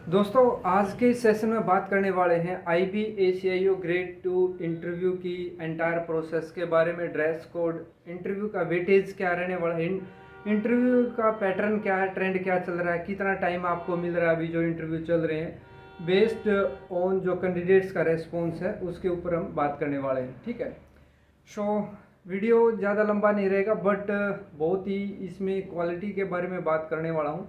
दोस्तों आज के इस सेशन में बात करने वाले हैं IB/ACIO ग्रेड 2 इंटरव्यू की एंटायर प्रोसेस के बारे में। ड्रेस कोड, इंटरव्यू का वेटेज क्या रहने वाला है, इंटरव्यू का पैटर्न क्या है, ट्रेंड क्या चल रहा है, कितना टाइम आपको मिल रहा है अभी जो इंटरव्यू चल रहे हैं, बेस्ड ऑन जो कैंडिडेट्स का रेस्पॉन्स है उसके ऊपर हम बात करने वाले हैं। ठीक है, सो वीडियो ज़्यादा लंबा नहीं रहेगा बट बहुत ही इसमें क्वालिटी के बारे में बात करने वाला हूँ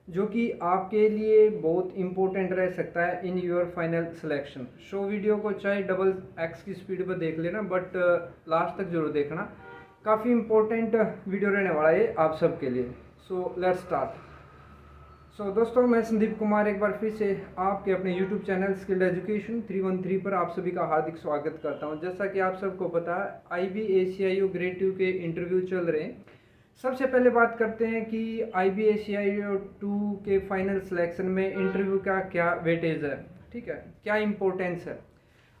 जो कि आपके लिए बहुत इम्पोर्टेंट रह सकता है in your final selection. So video को चाहे डबल एक्स की स्पीड पर देख लेना बट लास्ट तक जरूर देखना, काफ़ी इम्पोर्टेंट वीडियो रहने वाला है आप सबके लिए। So let's start. सो दोस्तों मैं संदीप कुमार एक बार फिर से आपके अपने यूट्यूब चैनल स्किल्ड एजुकेशन 313 पर आप सभी का हार्दिक स्वागत करता हूं। जैसा कि आप सबको पता है IB/ACIO ग्रेड 2 के इंटरव्यू चल रहे हैं। सबसे पहले बात करते हैं कि IB/ACIO 2 के फाइनल सिलेक्शन में इंटरव्यू का क्या वेटेज है, ठीक है, क्या इम्पोर्टेंस है।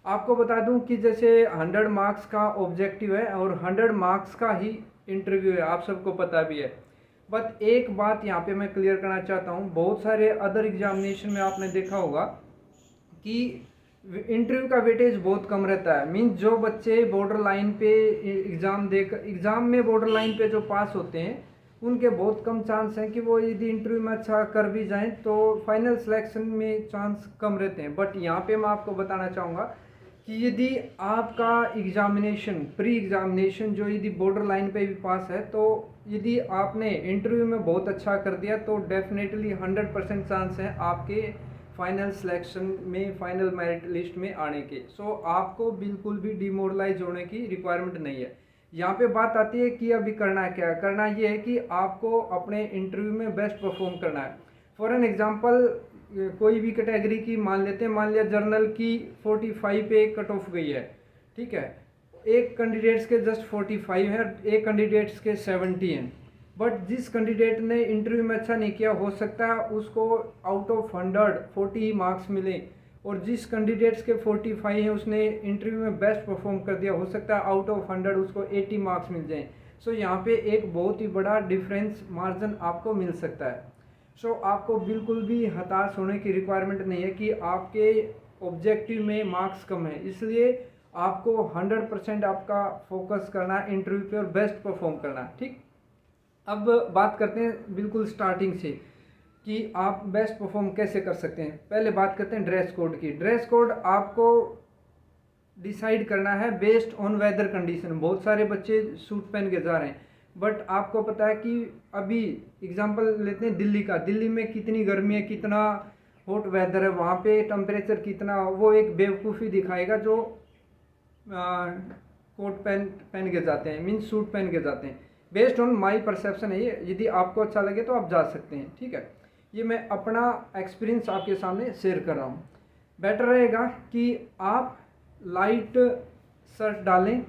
आपको बता दूं कि जैसे 100 मार्क्स का ऑब्जेक्टिव है और 100 मार्क्स का ही इंटरव्यू है, आप सबको पता भी है। बट एक बात यहाँ पे मैं क्लियर करना चाहता हूँ, बहुत सारे अदर एग्जामिनेशन में आपने देखा होगा कि इंटरव्यू का वेटेज बहुत कम रहता है। मीन्स जो बच्चे बॉर्डर लाइन पे एग्ज़ाम में बॉर्डर लाइन पे जो पास होते हैं उनके बहुत कम चांस हैं कि वो यदि इंटरव्यू में अच्छा कर भी जाएं तो फाइनल सिलेक्शन में चांस कम रहते हैं। बट यहाँ पे मैं आपको बताना चाहूँगा कि यदि आपका एग्जामिनेशन प्री एग्जामिनेशन जो यदि बॉर्डर लाइन पे भी पास है तो यदि आपने इंटरव्यू में बहुत अच्छा कर दिया तो डेफिनेटली 100% चांस है आपके फाइनल सिलेक्शन में, फाइनल मेरिट लिस्ट में आने के। सो आपको बिल्कुल भी डिमोरलाइज होने की रिक्वायरमेंट नहीं है। यहाँ पे बात आती है कि अभी करना क्या है। करना ये है कि आपको अपने इंटरव्यू में बेस्ट परफॉर्म करना है। फॉर एन एग्जांपल कोई भी कैटेगरी की मान लेते हैं, मान लिया जर्नल की 45 पे कट ऑफ गई है, ठीक है, एक कैंडिडेट्स के जस्ट 45 है, एक कैंडिडेट्स के 70 हैं। बट जिस कैंडिडेट ने इंटरव्यू में अच्छा नहीं किया हो सकता है उसको आउट ऑफ 100 40 मार्क्स मिले, और जिस कैंडिडेट्स के 45 हैं उसने इंटरव्यू में बेस्ट परफॉर्म कर दिया, हो सकता है आउट ऑफ 100 उसको 80 मार्क्स मिल जाएं। सो यहाँ पे एक बहुत ही बड़ा डिफरेंस मार्जिन आपको मिल सकता है। सो आपको बिल्कुल भी हताश होने की रिक्वायरमेंट नहीं है कि आपके ऑब्जेक्टिव में मार्क्स कम है, इसलिए आपको 100% आपका फोकस करना है इंटरव्यू पे और बेस्ट परफॉर्म करना, ठीक। अब बात करते हैं बिल्कुल स्टार्टिंग से कि आप बेस्ट परफॉर्म कैसे कर सकते हैं। पहले बात करते हैं ड्रेस कोड की। ड्रेस कोड आपको डिसाइड करना है बेस्ड ऑन वेदर कंडीशन। बहुत सारे बच्चे सूट पहन के जा रहे हैं बट आपको पता है कि अभी एग्जांपल लेते हैं दिल्ली का, दिल्ली में कितनी गर्मी है, कितना हॉट वेदर है, वहाँ पे टेम्परेचर कितना, वो एक बेवकूफ़ी दिखाएगा जो कोट पहन के जाते हैं, मीन्स सूट पहन के जाते हैं। बेस्ड ऑन माई परसेप्शन है ये, यदि आपको अच्छा लगे तो आप जा सकते हैं, ठीक है। ये मैं अपना एक्सपीरियंस आपके सामने शेयर कर रहा हूँ। बेटर रहेगा कि आप लाइट शर्ट डालें,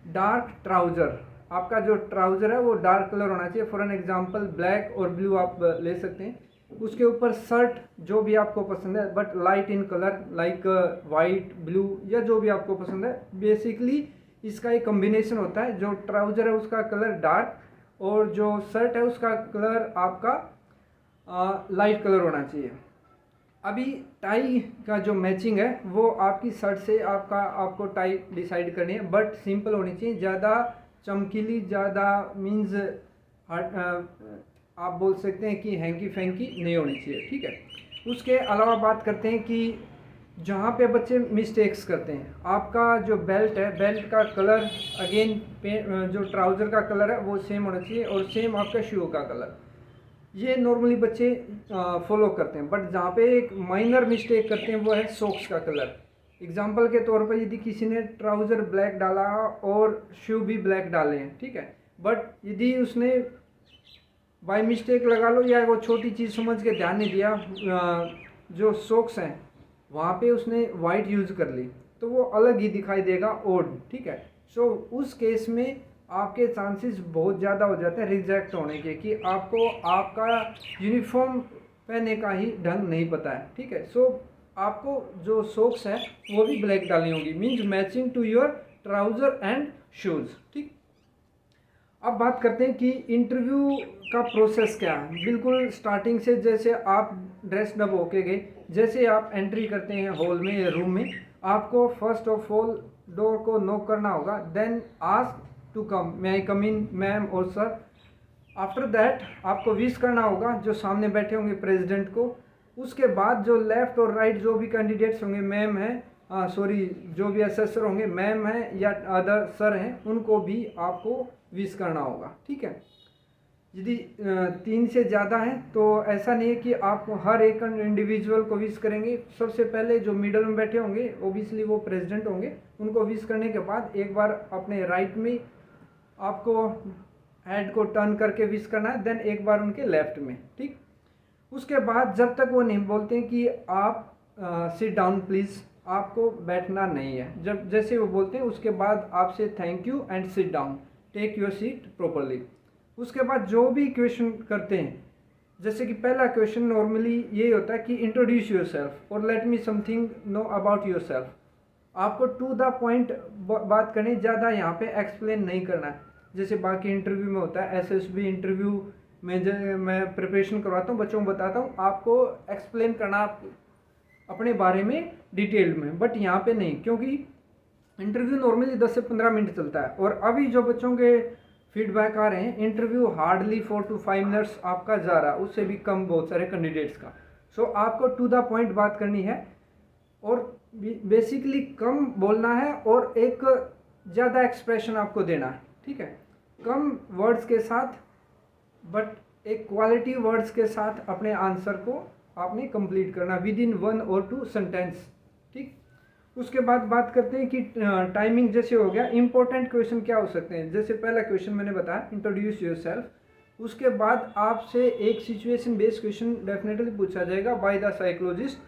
डार्क ट्राउज़र, आपका जो ट्राउज़र है वो डार्क कलर होना चाहिए। फॉर एन एग्जांपल ब्लैक और ब्लू आप ले सकते हैं। उसके ऊपर शर्ट जो भी आपको पसंद है but light in colour, like white, blue या जो भी आपको पसंद है। बेसिकली इसका एक कॉम्बिनेशन होता है, जो ट्राउज़र है उसका कलर डार्क और जो शर्ट है उसका कलर आपका लाइट कलर होना चाहिए। अभी टाई का जो मैचिंग है वो आपकी शर्ट से आपको टाई डिसाइड करनी है, बट सिंपल होनी चाहिए, ज़्यादा चमकीली, ज़्यादा मीन्स आप बोल सकते हैं कि हैंकी फैंकी नहीं होनी चाहिए, ठीक है। उसके अलावा बात करते हैं कि जहाँ पे बच्चे मिस्टेक्स करते हैं, आपका जो बेल्ट है, बेल्ट का कलर अगेन जो ट्राउज़र का कलर है वो सेम होना चाहिए और सेम आपका शू का कलर। ये नॉर्मली बच्चे फॉलो करते हैं, बट जहाँ पे एक माइनर मिस्टेक करते हैं वो है सॉक्स का कलर। एग्जाम्पल के तौर पर यदि किसी ने ट्राउज़र ब्लैक डाला और शू भी ब्लैक डाले हैं, ठीक है, बट यदि उसने बाय मिस्टेक लगा लो या वो छोटी चीज़ समझ के ध्यान नहीं दिया, जो सॉक्स हैं वहाँ पे उसने वाइट यूज़ कर ली तो वो अलग ही दिखाई देगा, ओड, ठीक है। सो उस केस में आपके चांसेस बहुत ज़्यादा हो जाते हैं रिजेक्ट होने के, कि आपको आपका यूनिफॉर्म पहनने का ही ढंग नहीं पता है, ठीक है। सो आपको जो सॉक्स है वो भी ब्लैक डालनी होगी, means matching to your trouser and shoes, ठीक। अब बात करते हैं कि इंटरव्यू का प्रोसेस क्या है। बिल्कुल स्टार्टिंग से जैसे आप ड्रेस्ड अप होके गए, जैसे आप एंट्री करते हैं हॉल में या रूम में, आपको फर्स्ट ऑफ ऑल डोर को नॉक करना होगा, then ask to come, may I come in ma'am और सर। आफ्टर दैट आपको विश करना होगा जो सामने बैठे होंगे प्रेसिडेंट को। उसके बाद जो लेफ़्ट और राइट जो भी कैंडिडेट्स होंगे, मैम हैं सॉरी जो भी असेसर होंगे मैम हैं या अदर सर हैं, उनको भी आपको विश करना होगा। ठीक है, यदि 3 से ज़्यादा हैं तो ऐसा नहीं है कि आप हर एक इंडिविजुअल को विश करेंगे। सबसे पहले जो मिडल में बैठे होंगे ओबियसली वो प्रेसिडेंट होंगे, उनको विश करने के बाद एक बार अपने राइट में आपको हेड को टर्न करके विश करना है, देन एक बार उनके लेफ्ट में। ठीक, उसके बाद जब तक वो नहीं बोलते हैं कि आप सिट डाउन प्लीज़, आपको बैठना नहीं है। जब जैसे वो बोलते हैं उसके बाद आपसे thank you and sit down, take your seat properly. उसके बाद जो भी क्वेश्चन करते हैं, जैसे कि पहला क्वेश्चन नॉर्मली ये होता है कि इंट्रोड्यूस योर सेल्फ और let me something know about your self. आपको टू द पॉइंट बात करनी, ज़्यादा यहाँ पे एक्सप्लेन नहीं करना है जैसे बाकी इंटरव्यू में होता है। एसएसबी इंटरव्यू में जो मैं प्रिपरेशन करवाता हूँ, बच्चों को बताता हूँ, आपको एक्सप्लेन करना अपने बारे में डिटेल में, बट यहाँ पे नहीं, क्योंकि इंटरव्यू नॉर्मली 10 से 15 मिनट चलता है। और अभी जो बच्चों के फीडबैक आ रहे हैं, इंटरव्यू हार्डली 4 to 5 मिनट्स आपका जा रहा है, उससे भी कम बहुत सारे कैंडिडेट्स का। सो आपको टू द पॉइंट बात करनी है और बेसिकली कम बोलना है और एक ज़्यादा एक्सप्रेशन आपको देना है। ठीक है, कम वर्ड्स के साथ बट एक क्वालिटी वर्ड्स के साथ अपने आंसर को आपने कंप्लीट करना विद इन 1 or 2 सेंटेंस। ठीक, उसके बाद बात करते हैं कि टाइमिंग जैसे हो गया। इंपॉर्टेंट क्वेश्चन क्या हो सकते हैं, जैसे पहला क्वेश्चन मैंने बताया इंट्रोड्यूस योरसेल्फ। उसके बाद आपसे एक सिचुएशन बेस्ड क्वेश्चन डेफिनेटली पूछा जाएगा बाय द साइकोलॉजिस्ट।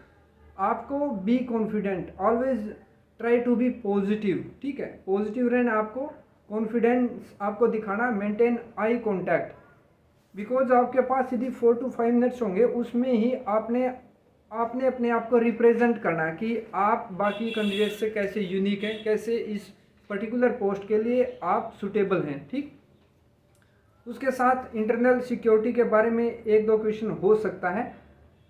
आपको be confident, always try to be positive. ठीक है, पॉजिटिव रहना, आपको कॉन्फिडेंस आपको दिखाना, मेंटेन आई कॉन्टैक्ट, बिकॉज आपके पास यदि 4 to 5 मिनट्स होंगे, उसमें ही आपने अपने आप को रिप्रेजेंट करना है कि आप बाकी कैंडिडेट से कैसे यूनिक हैं, कैसे इस पर्टिकुलर पोस्ट के लिए आप सुटेबल हैं। ठीक, उसके साथ इंटरनल सिक्योरिटी के बारे में 1-2 क्वेश्चन हो सकता है।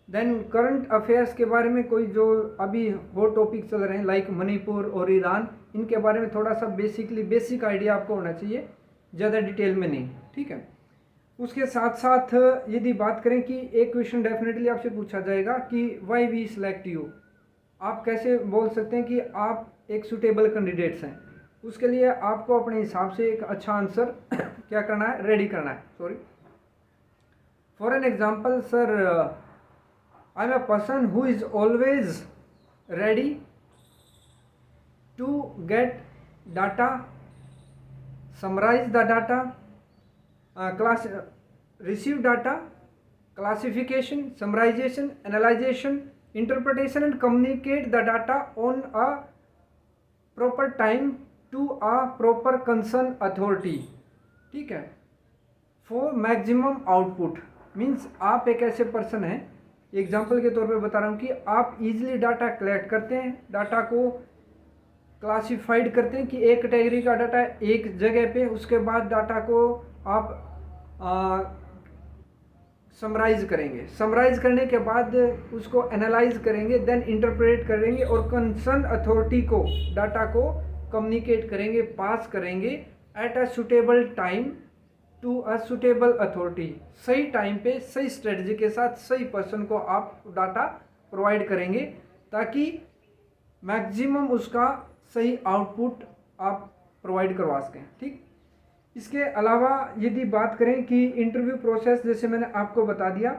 देन करंट अफेयर्स के बारे में कोई जो अभी वो टॉपिक चल रहे हैं लाइक मणिपुर और ईरान, इनके बारे में थोड़ा सा बेसिक आइडिया आपको होना चाहिए, ज़्यादा डिटेल में नहीं। ठीक है, उसके साथ साथ यदि बात करें कि एक क्वेश्चन डेफिनेटली आपसे पूछा जाएगा कि वाई वी सिलेक्ट यू, आप कैसे बोल सकते हैं कि आप एक सुटेबल कैंडिडेट्स हैं। उसके लिए आपको अपने हिसाब से एक अच्छा आंसर क्या करना है, रेडी करना है। Sorry, for an example, sir I am a person who is always ready to get data, summarize the data, receive data, classification, summarization, analyzation, interpretation and communicate the data on a proper time to a proper concerned authority. ठीक है, for maximum output means आप एक ऐसे person हैं, example के तौर पे बता रहा हूँ कि आप इजीली डाटा कलेक्ट करते हैं, डाटा को क्लासिफाइड करते हैं कि एक कैटेगरी का डाटा एक जगह पे, उसके बाद डाटा को आप समराइज करेंगे, समराइज करने के बाद उसको एनालाइज करेंगे, देन इंटरप्रेट करेंगे और कंसर्न अथॉरिटी को डाटा को कम्युनिकेट करेंगे, पास करेंगे at a suitable time to a suitable authority. सही टाइम पे सही स्ट्रेटजी के साथ सही पर्सन को आप डाटा प्रोवाइड करेंगे ताकि मैक्सिमम उसका सही आउटपुट आप प्रोवाइड करवा सकें। ठीक, इसके अलावा यदि बात करें कि इंटरव्यू प्रोसेस, जैसे मैंने आपको बता दिया,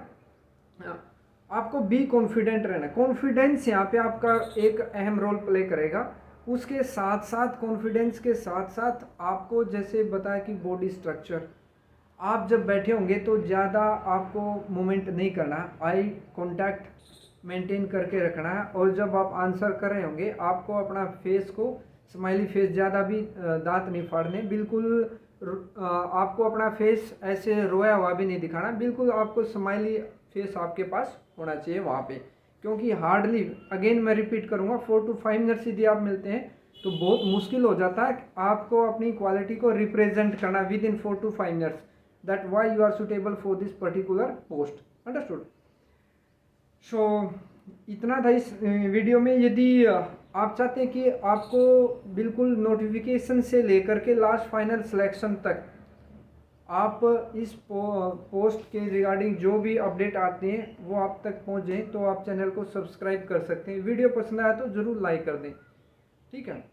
आपको बी कॉन्फिडेंट रहना। कॉन्फिडेंस यहाँ पे आपका एक अहम रोल प्ले करेगा। उसके साथ साथ कॉन्फिडेंस के साथ साथ आपको जैसे बताया कि बॉडी स्ट्रक्चर, आप जब बैठे होंगे तो ज़्यादा आपको मूवमेंट नहीं करना, आई कॉन्टैक्ट मेंटेन करके रखना है। और जब आप आंसर कर रहे होंगे आपको अपना फेस को स्माइली फेस, ज़्यादा भी दांत नहीं फाड़ने, बिल्कुल आपको अपना फेस ऐसे रोया हुआ भी नहीं दिखाना, बिल्कुल आपको स्माइली फेस आपके पास होना चाहिए वहाँ पे। क्योंकि हार्डली, अगेन मैं रिपीट करूँगा, 4 to 5 मिनट्स यदि आप मिलते हैं तो बहुत मुश्किल हो जाता है आपको अपनी क्वालिटी को रिप्रेजेंट करना within 4 to 5 minutes, that why you are suitable for this particular post. Understood. So इतना था इस वीडियो में। यदि आप चाहते हैं कि आपको बिल्कुल नोटिफिकेशन से लेकर के लास्ट फाइनल सिलेक्शन तक आप इस पोस्ट के रिगार्डिंग जो भी अपडेट आते हैं वो आप तक पहुंच जाएं, तो आप चैनल को सब्सक्राइब कर सकते हैं। वीडियो पसंद आया तो ज़रूर लाइक कर दें, ठीक है।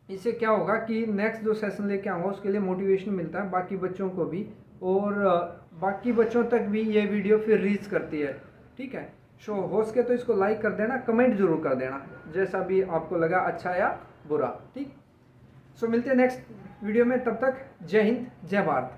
इससे क्या होगा कि नेक्स्ट जो सेशन लेके आऊँगा उसके लिए मोटिवेशन मिलता है बाकी बच्चों को भी, और बाकी बच्चों तक भी ये वीडियो फिर रीच करती है, ठीक है। सो हो सके तो इसको लाइक कर देना, कमेंट जरूर कर देना जैसा भी आपको लगा, अच्छा या बुरा, ठीक। सो मिलते हैं नेक्स्ट वीडियो में, तब तक जय हिंद जय भारत।